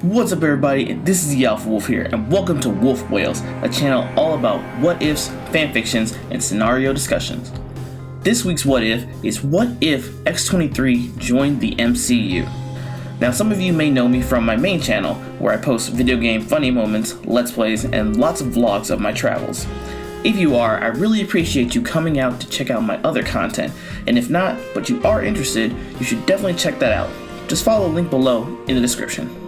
What's up everybody, this is DeAlphaWolf here, and welcome to Wolf Whales, a channel all about what ifs, fanfictions, and scenario discussions. This week's what if is what if X-23 joined the MCU. Now some of you may know me from my main channel, where I post video game funny moments, let's plays, and lots of vlogs of my travels. If you are, I really appreciate you coming out to check out my other content, and if not, but you are interested, you should definitely check that out. Just follow the link below in the description.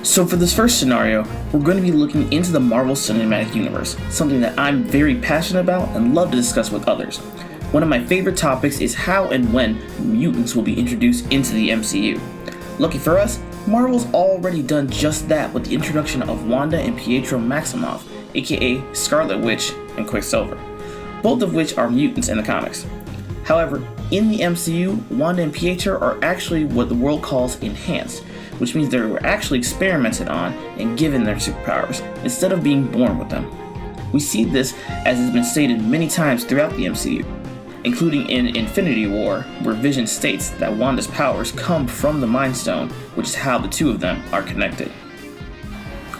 So for this first scenario, we're going to be looking into the Marvel Cinematic Universe, something that I'm very passionate about and love to discuss with others. One of my favorite topics is how and when mutants will be introduced into the MCU. Lucky for us, Marvel's already done just that with the introduction of Wanda and Pietro Maximoff, aka Scarlet Witch and Quicksilver, both of which are mutants in the comics. However, in the MCU, Wanda and Pietro are actually what the world calls enhanced, which means they were actually experimented on and given their superpowers, instead of being born with them. We see this as has been stated many times throughout the MCU, including in Infinity War, where Vision states that Wanda's powers come from the Mind Stone, which is how the two of them are connected.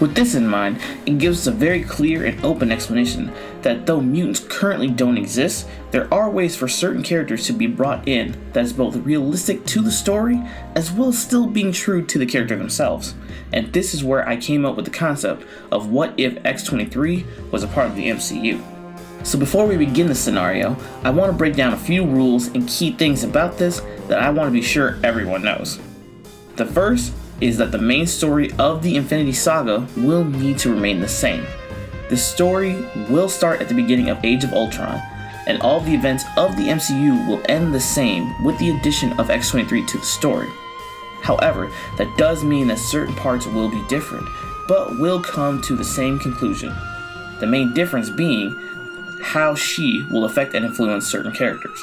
With this in mind, it gives us a very clear and open explanation that though mutants currently don't exist, there are ways for certain characters to be brought in that is both realistic to the story, as well as still being true to the character themselves. And this is where I came up with the concept of what if X-23 was a part of the MCU. So before we begin the scenario, I want to break down a few rules and key things about this that I want to be sure everyone knows. The first is that the main story of the Infinity Saga will need to remain the same. The story will start at the beginning of Age of Ultron, and all the events of the MCU will end the same with the addition of X-23 to the story. However, that does mean that certain parts will be different, but will come to the same conclusion. The main difference being how she will affect and influence certain characters.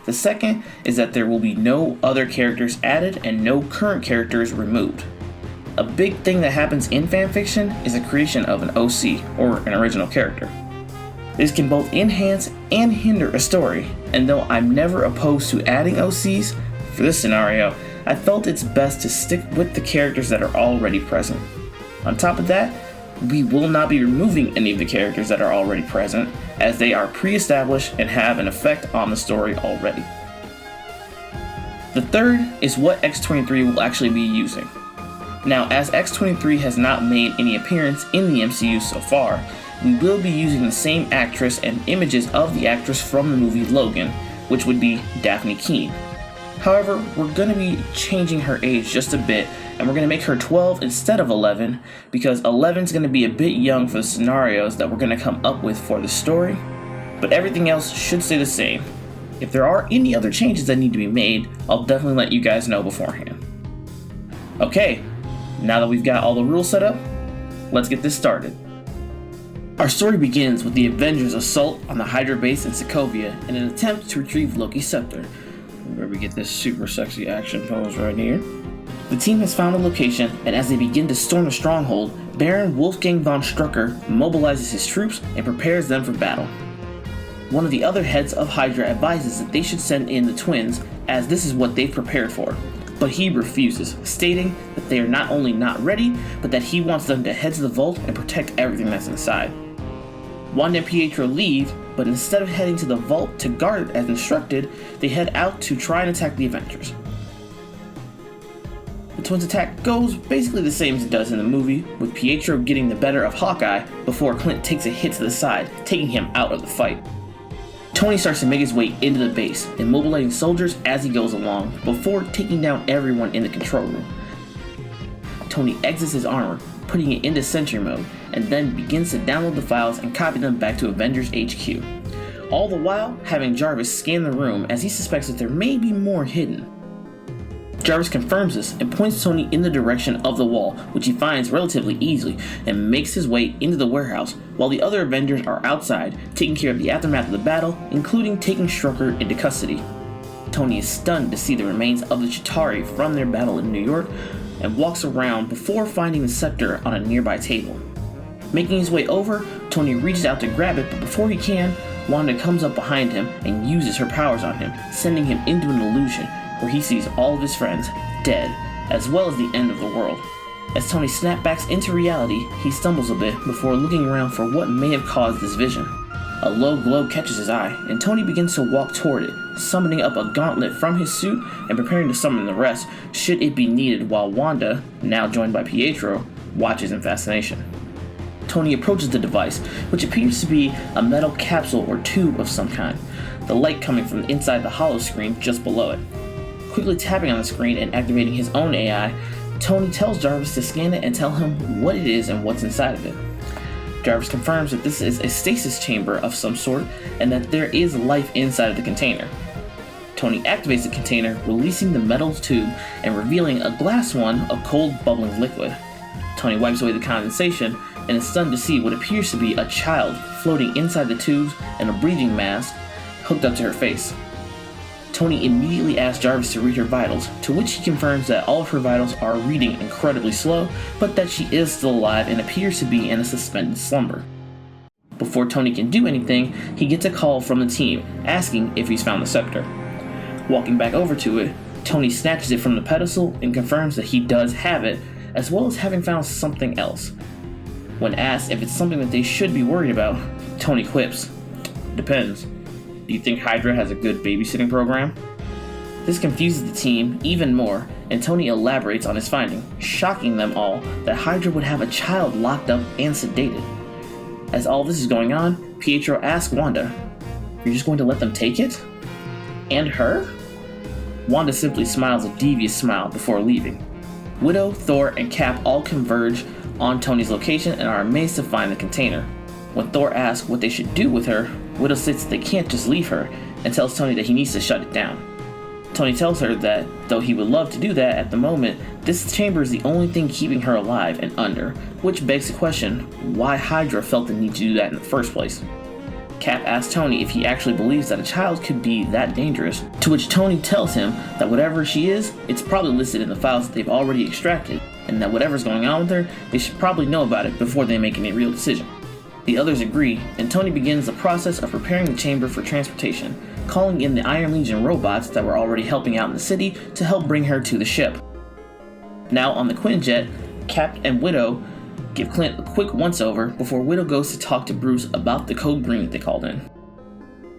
The second is that there will be no other characters added and no current characters removed. A big thing that happens in fanfiction is the creation of an OC, or an original character. This can both enhance and hinder a story, and though I'm never opposed to adding OCs, for this scenario, I felt it's best to stick with the characters that are already present. On top of that, we will not be removing any of the characters that are already present, as they are pre-established and have an effect on the story already. The third is what X-23 will actually be using. Now, as X-23 has not made any appearance in the MCU so far, we will be using the same actress and images of the actress from the movie Logan, which would be Daphne Keane. However, we're going to be changing her age just a bit, and we're going to make her 12 instead of 11, because 11 is going to be a bit young for the scenarios that we're going to come up with for the story, but everything else should stay the same. If there are any other changes that need to be made, I'll definitely let you guys know beforehand. Okay, now that we've got all the rules set up, let's get this started. Our story begins with the Avengers' assault on the Hydra base in Sokovia in an attempt to retrieve Loki's scepter, where we get this super sexy action pose right here. The team has found a location, and as they begin to storm the stronghold, Baron Wolfgang von Strucker mobilizes his troops and prepares them for battle. One of the other heads of Hydra advises that they should send in the twins, as this is what they've prepared for, but he refuses, stating that they are not only not ready, but that he wants them to head to the vault and protect everything that's inside. Wanda and Pietro leave, but instead of heading to the vault to guard it as instructed, they head out to try and attack the Avengers. The twins' attack goes basically the same as it does in the movie, with Pietro getting the better of Hawkeye before Clint takes a hit to the side, taking him out of the fight. Tony starts to make his way into the base, immobilizing soldiers as he goes along, before taking down everyone in the control room. Tony exits his armor, putting it into sentry mode, and then begins to download the files and copy them back to Avengers HQ. All the while, having Jarvis scan the room as he suspects that there may be more hidden. Jarvis confirms this and points Tony in the direction of the wall, which he finds relatively easily, and makes his way into the warehouse, while the other Avengers are outside, taking care of the aftermath of the battle, including taking Strucker into custody. Tony is stunned to see the remains of the Chitauri from their battle in New York, and walks around before finding the scepter on a nearby table. Making his way over, Tony reaches out to grab it, but before he can, Wanda comes up behind him and uses her powers on him, sending him into an illusion, where he sees all of his friends dead, as well as the end of the world. As Tony snapbacks into reality, he stumbles a bit before looking around for what may have caused this vision. A low glow catches his eye, and Tony begins to walk toward it, summoning up a gauntlet from his suit and preparing to summon the rest should it be needed, while Wanda, now joined by Pietro, watches in fascination. Tony approaches the device, which appears to be a metal capsule or tube of some kind, the light coming from inside the hollow screen just below it. Quickly tapping on the screen and activating his own AI, Tony tells Jarvis to scan it and tell him what it is and what's inside of it. Jarvis confirms that this is a stasis chamber of some sort and that there is life inside of the container. Tony activates the container, releasing the metal tube and revealing a glass one of cold bubbling liquid. Tony wipes away the condensation and is stunned to see what appears to be a child floating inside the tubes and a breathing mask hooked up to her face. Tony immediately asks Jarvis to read her vitals, to which he confirms that all of her vitals are reading incredibly slow, but that she is still alive and appears to be in a suspended slumber. Before Tony can do anything, he gets a call from the team, asking if he's found the scepter. Walking back over to it, Tony snatches it from the pedestal and confirms that he does have it, as well as having found something else. When asked if it's something that they should be worried about, Tony quips, "Depends. Do you think Hydra has a good babysitting program?" This confuses the team even more, and Tony elaborates on his finding, shocking them all that Hydra would have a child locked up and sedated. As all this is going on, Pietro asks Wanda, "You're just going to let them take it? And her?" Wanda simply smiles a devious smile before leaving. Widow, Thor, and Cap all converge on Tony's location and are amazed to find the container. When Thor asks what they should do with her, Widow states that they can't just leave her and tells Tony that he needs to shut it down. Tony tells her that, though he would love to do that at the moment, this chamber is the only thing keeping her alive and under, which begs the question, why Hydra felt the need to do that in the first place. Cap asks Tony if he actually believes that a child could be that dangerous, to which Tony tells him that whatever she is, it's probably listed in the files that they've already extracted, and that whatever's going on with her, they should probably know about it before they make any real decision. The others agree, and Tony begins the process of preparing the chamber for transportation, calling in the Iron Legion robots that were already helping out in the city to help bring her to the ship. Now on the Quinjet, Cap and Widow give Clint a quick once-over before Widow goes to talk to Bruce about the code green that they called in.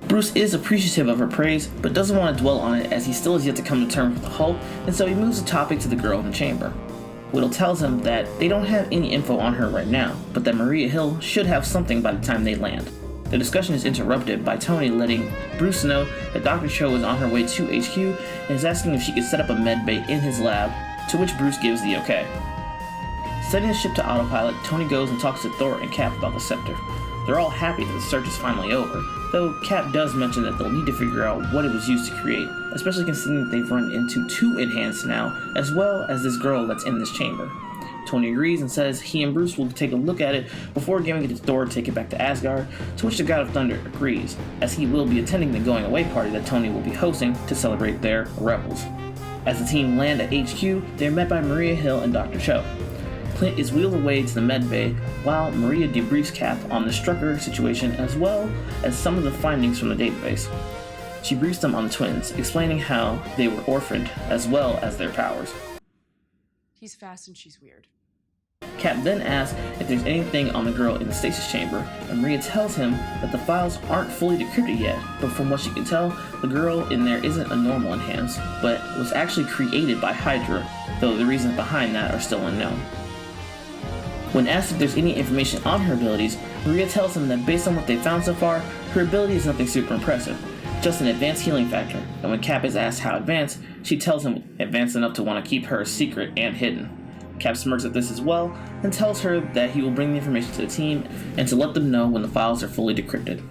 Bruce is appreciative of her praise, but doesn't want to dwell on it as he still has yet to come to terms with the Hulk, and so he moves the topic to the girl in the chamber. Widow tells him that they don't have any info on her right now, but that Maria Hill should have something by the time they land. The discussion is interrupted by Tony letting Bruce know that Dr. Cho is on her way to HQ and is asking if she could set up a med bay in his lab, to which Bruce gives the okay. Setting the ship to autopilot, Tony goes and talks to Thor and Cap about the scepter. They're all happy that the search is finally over, though Cap does mention that they'll need to figure out what it was used to create, especially considering that they've run into two Enhanced now, as well as this girl that's in this chamber. Tony agrees and says he and Bruce will take a look at it before giving it to Thor to take it back to Asgard, to which the God of Thunder agrees, as he will be attending the going away party that Tony will be hosting to celebrate their Rebels. As the team land at HQ, they are met by Maria Hill and Dr. Cho. Clint is wheeled away to the med bay while Maria debriefs Cap on the Strucker situation as well as some of the findings from the database. She briefs them on the twins, explaining how they were orphaned as well as their powers. He's fast and she's weird. Cap then asks if there's anything on the girl in the stasis chamber, and Maria tells him that the files aren't fully decrypted yet, but from what she can tell, the girl in there isn't a normal Enhanced, but was actually created by Hydra, though the reasons behind that are still unknown. When asked if there's any information on her abilities, Maria tells him that based on what they've found so far, her ability is nothing super impressive, just an advanced healing factor, and when Cap is asked how advanced, she tells him advanced enough to want to keep her secret and hidden. Cap smirks at this as well, and tells her that he will bring the information to the team and to let them know when the files are fully decrypted.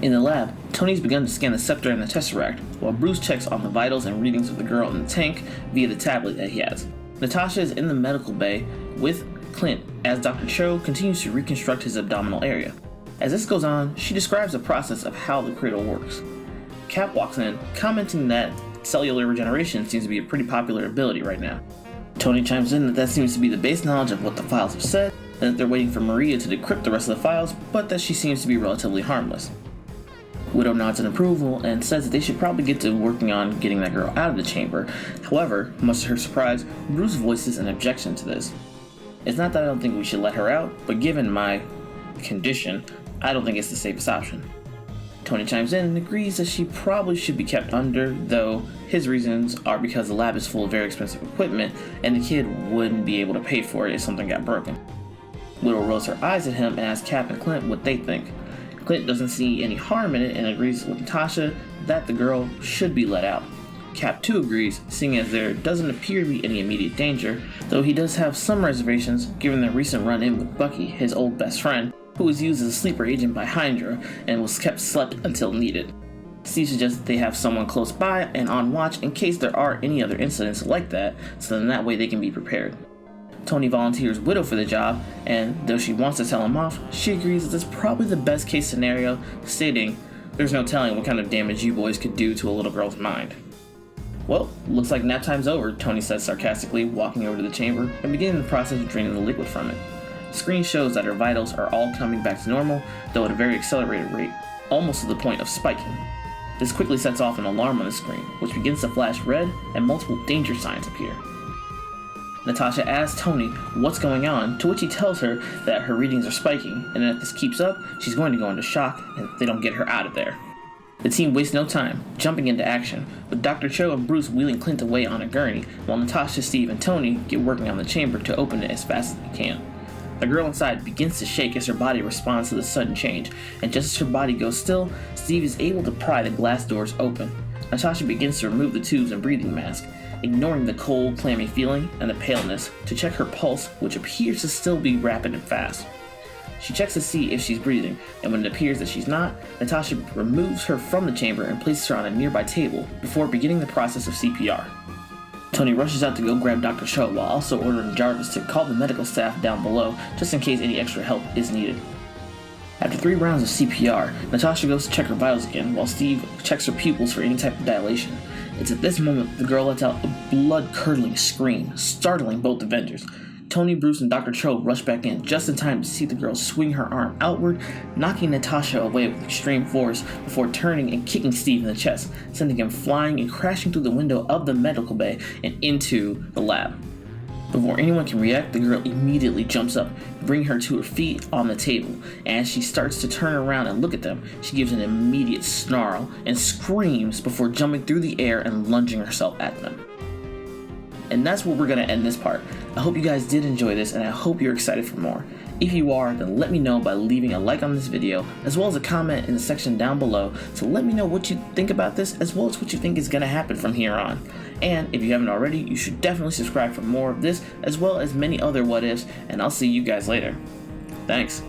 In the lab, Tony's begun to scan the scepter and the Tesseract, while Bruce checks on the vitals and readings of the girl in the tank via the tablet that he has. Natasha is in the medical bay with Clint as Dr. Cho continues to reconstruct his abdominal area. As this goes on, she describes the process of how the cradle works. Cap walks in, commenting that cellular regeneration seems to be a pretty popular ability right now. Tony chimes in that seems to be the base knowledge of what the files have said, and that they're waiting for Maria to decrypt the rest of the files, but that she seems to be relatively harmless. Widow nods in approval and says that they should probably get to working on getting that girl out of the chamber. However, much to her surprise, Bruce voices an objection to this. It's not that I don't think we should let her out, but given my condition, I don't think it's the safest option. Tony chimes in and agrees that she probably should be kept under, though his reasons are because the lab is full of very expensive equipment and the kid wouldn't be able to pay for it if something got broken. Widow rolls her eyes at him and asks Cap and Clint what they think. Clint doesn't see any harm in it and agrees with Natasha that the girl should be let out. Cap too agrees, seeing as there doesn't appear to be any immediate danger, though he does have some reservations given their recent run-in with Bucky, his old best friend, who was used as a sleeper agent by Hydra and was kept slept until needed. Steve suggests that they have someone close by and on watch in case there are any other incidents like that, so then that way they can be prepared. Tony volunteers Widow for the job, and though she wants to tell him off, she agrees that this is probably the best case scenario, stating, "There's no telling what kind of damage you boys could do to a little girl's mind." "Well, looks like nap time's over," Tony says sarcastically, walking over to the chamber and beginning the process of draining the liquid from it. The screen shows that her vitals are all coming back to normal, though at a very accelerated rate, almost to the point of spiking. This quickly sets off an alarm on the screen, which begins to flash red and multiple danger signs appear. Natasha asks Tony what's going on, to which he tells her that her readings are spiking, and if this keeps up, she's going to go into shock if they don't get her out of there. The team wastes no time, jumping into action, with Dr. Cho and Bruce wheeling Clint away on a gurney, while Natasha, Steve, and Tony get working on the chamber to open it as fast as they can. The girl inside begins to shake as her body responds to the sudden change, and just as her body goes still, Steve is able to pry the glass doors open. Natasha begins to remove the tubes and breathing mask, ignoring the cold, clammy feeling and the paleness, to check her pulse, which appears to still be rapid and fast. She checks to see if she's breathing, and when it appears that she's not, Natasha removes her from the chamber and places her on a nearby table before beginning the process of CPR. Tony rushes out to go grab Dr. Cho while also ordering Jarvis to call the medical staff down below just in case any extra help is needed. After 3 rounds of CPR, Natasha goes to check her vitals again while Steve checks her pupils for any type of dilation. It's at this moment the girl lets out a blood-curdling scream, startling both Avengers. Tony, Bruce, and Dr. Cho rush back in just in time to see the girl swing her arm outward, knocking Natasha away with extreme force before turning and kicking Steve in the chest, sending him flying and crashing through the window of the medical bay and into the lab. Before anyone can react, the girl immediately jumps up, bringing her to her feet on the table. As she starts to turn around and look at them, she gives an immediate snarl and screams before jumping through the air and lunging herself at them. And that's where we're going to end this part. I hope you guys did enjoy this, and I hope you're excited for more. If you are, then let me know by leaving a like on this video, as well as a comment in the section down below, to let me know what you think about this, as well as what you think is going to happen from here on. And if you haven't already, you should definitely subscribe for more of this, as well as many other what ifs, and I'll see you guys later. Thanks.